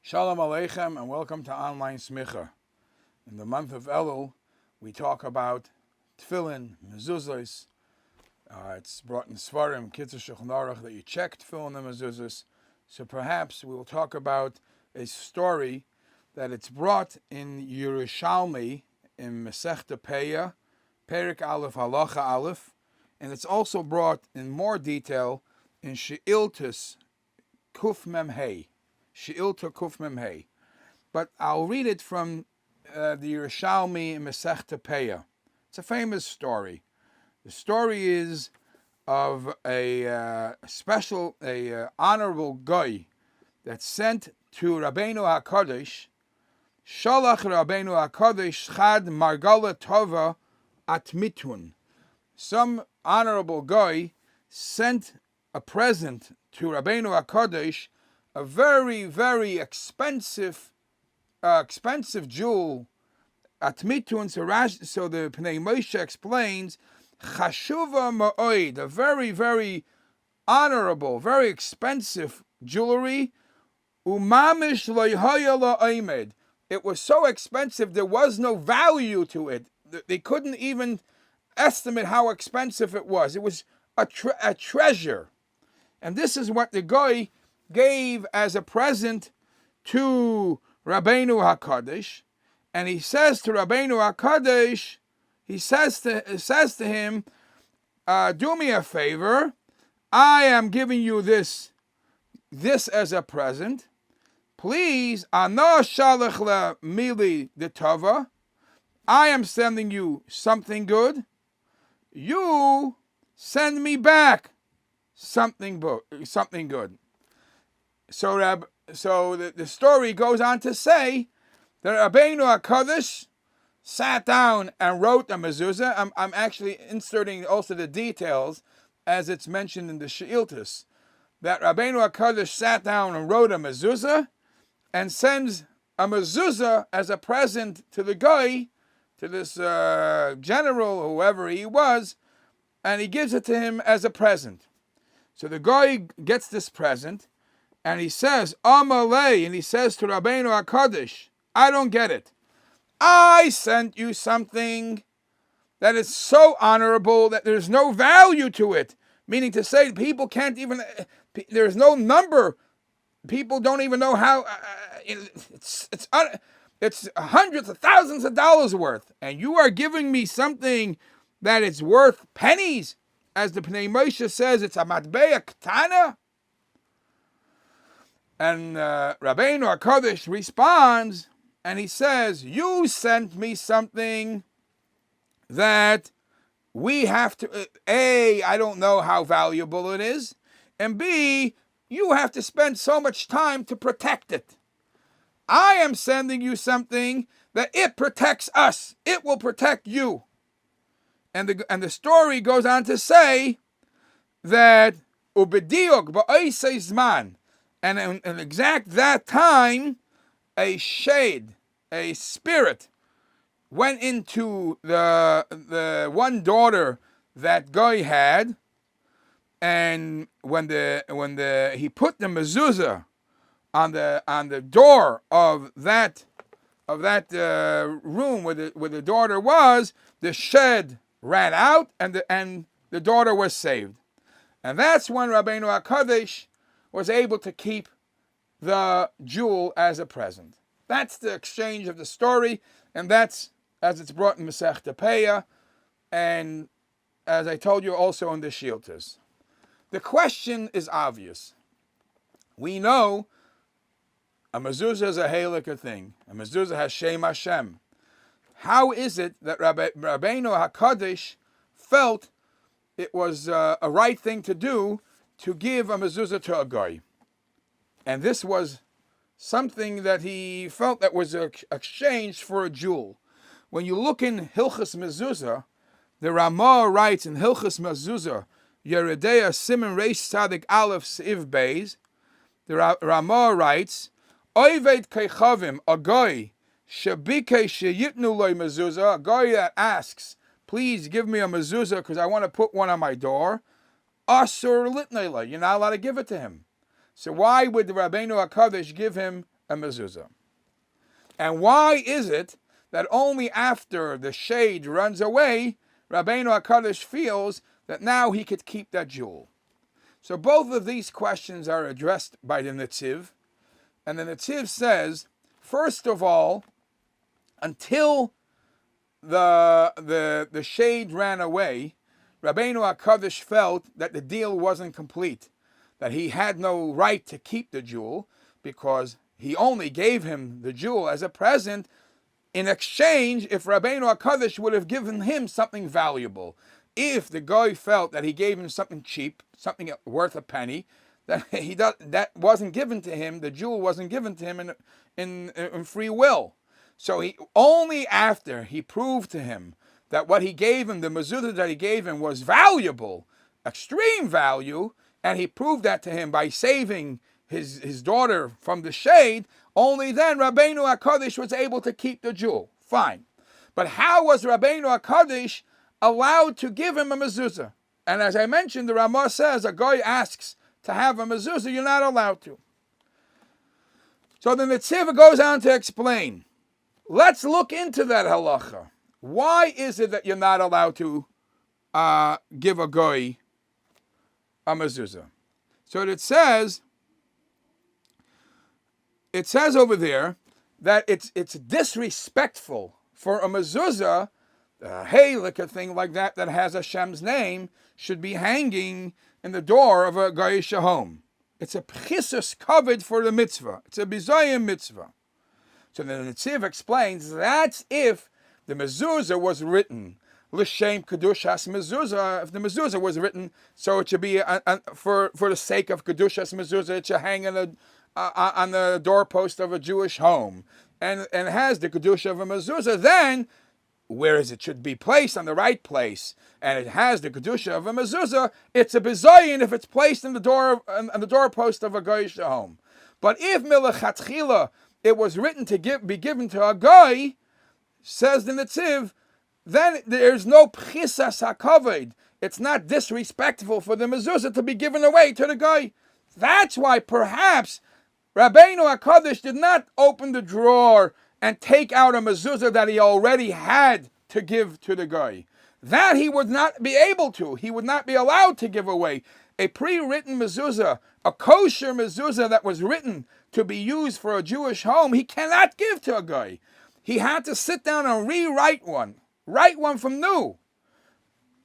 Shalom Aleichem and welcome to Online Smicha. In the month of Elul, we talk about Tefillin, Mezuzahs. It's brought in Svarim, Kitzur Shulchan Aruch, that you check Tefillin and Mezuzahs. So perhaps we will talk about a story that it's brought in Yerushalmi, in Masechta Peah, Perik Aleph, Halacha Aleph, and it's also brought in more detail in She'iltus Kuf Mem Hey. She'ilta Kuf Mem Hey. But I'll read it from the Yerushalmi in Masechta Peah. It's a famous story. The story is of a honorable guy that's sent to Rabbeinu HaKadosh. Shalach Rabbeinu HaKadosh Chad Margala Tova Atmitun. Some honorable guy sent a present to Rabbeinu HaKadosh, a very, very expensive jewel. Atmitun. So the Pnei Moshe explains, Chashuva Ma'oid, a very, very honorable, very expensive jewelry. Umamish lo'yhaya la'omed. It was so expensive there was no value to it. They couldn't even estimate how expensive it was. It was a treasure. And this is what the guy gave as a present to Rabbeinu HaKadosh. And he says to Rabbeinu HaKadosh, he says to him, do me a favor. I am giving you this as a present. Please, ana shalach la mili de tava. I am sending you something good. You send me back something good. So the story goes on to say that Rabbeinu HaKadosh sat down and wrote a mezuzah. I'm actually inserting also the details as it's mentioned in the She'iltus. That Rabbeinu HaKadosh sat down and wrote a mezuzah and sends a mezuzah as a present to the guy, to this general, whoever he was, and he gives it to him as a present. So the guy gets this present, and he says, Amalei, and he says to Rabbeinu HaKadosh, I don't get it. I sent you something that is so honorable that there's no value to it. Meaning to say, people can't even, there's no number. People don't even know how, it's hundreds of thousands of dollars worth. And you are giving me something that is worth pennies. As the Pnei Moshe says, it's a matbeya ketana. And Rabbeinu HaKadosh responds, and he says, you sent me something that we have to, A, I don't know how valuable it is, and B, you have to spend so much time to protect it. I am sending you something that it protects us. It will protect you. And the story goes on to say that ubediok ba'osei zman, and in exact that time, a shade, a spirit, went into the one daughter that guy had, and when he put the mezuzah on the door of that room where the daughter was, the shed ran out, and the daughter was saved. And that's when Rabbeinu HaKadosh was able to keep the jewel as a present. That's the exchange of the story, and that's as it's brought in Masechta Peah, and as I told you also in the She'iltus. The question is obvious. We know a mezuzah is a halakha thing. A mezuzah has Shem Hashem. How is it that Rabbeinu HaKadosh felt it was a right thing to do to give a mezuzah to a guy? And this was something that he felt that was exchanged for a jewel. When you look in Hilchas Mezuzah, the Ramah writes in Hilchas Mezuzah, Yeredeya Siman Reish Tzadik Aleph Seiv Beis, the Ramah writes, Oived Keichavim, a guy, Shebike Sheyitnu Loi Mezuzah, a guy that asks, please give me a mezuzah because I want to put one on my door, Asur Litnei, you're not allowed to give it to him. So why would the Rabbeinu HaKadosh give him a mezuzah. And why is it that only after the shade runs away, Rabbeinu HaKadosh feels that now he could keep that jewel? So both of these questions are addressed by the Netziv. And the Netziv says, first of all, until the shade ran away, Rabbeinu HaKadosh felt that the deal wasn't complete, that he had no right to keep the jewel, because he only gave him the jewel as a present in exchange if Rabbeinu HaKadosh would have given him something valuable. If the guy felt that he gave him something cheap, something worth a penny, that wasn't given to him, the jewel wasn't given to him in free will. So he only after he proved to him that what he gave him, the mezuzah that he gave him, was valuable, extreme value, and he proved that to him by saving his daughter from the shade, only then Rabbeinu HaKadosh was able to keep the jewel. Fine. But how was Rabbeinu HaKadosh allowed to give him a mezuzah? And as I mentioned, the Ramah says, a guy asks to have a mezuzah, you're not allowed to. So the Netziv goes on to explain. Let's look into that halacha. Why is it that you're not allowed to give a guy a mezuzah? So it says over there that it's disrespectful for a mezuzah, a halakha thing like that has Hashem's name, should be hanging in the door of a Goyish home. It's a pchisus covered for the mitzvah. It's a bizayim mitzvah. So the Netziv explains that's if the mezuzah was written l'shem kedushas mezuzah. If the mezuzah was written so it should be for the sake of kedushas mezuzah, it should hang on the doorpost of a Jewish home, and has the kedusha of a mezuzah, then whereas it should be placed on the right place, and it has the kedusha of a mezuzah, it's a bizayin if it's placed on the doorpost of a goyish home. But if milachatchila it was written to be given to a guy, says the Netziv, then there's no pchisas hakavod. It's not disrespectful for the mezuzah to be given away to the guy. That's why perhaps Rabbeinu HaKadosh did not open the drawer and take out a mezuzah that he already had to give to the guy. That he would not be able to. He would not be allowed to give away a pre-written mezuzah, a kosher mezuzah that was written to be used for a Jewish home. He cannot give to a guy. He had to sit down and write one from new.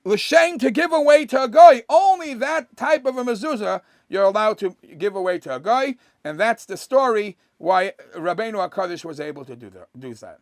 L'shem to give away to a guy. Only that type of a mezuzah you're allowed to give away to a guy, and that's the story why Rabbeinu HaKadosh was able to do that.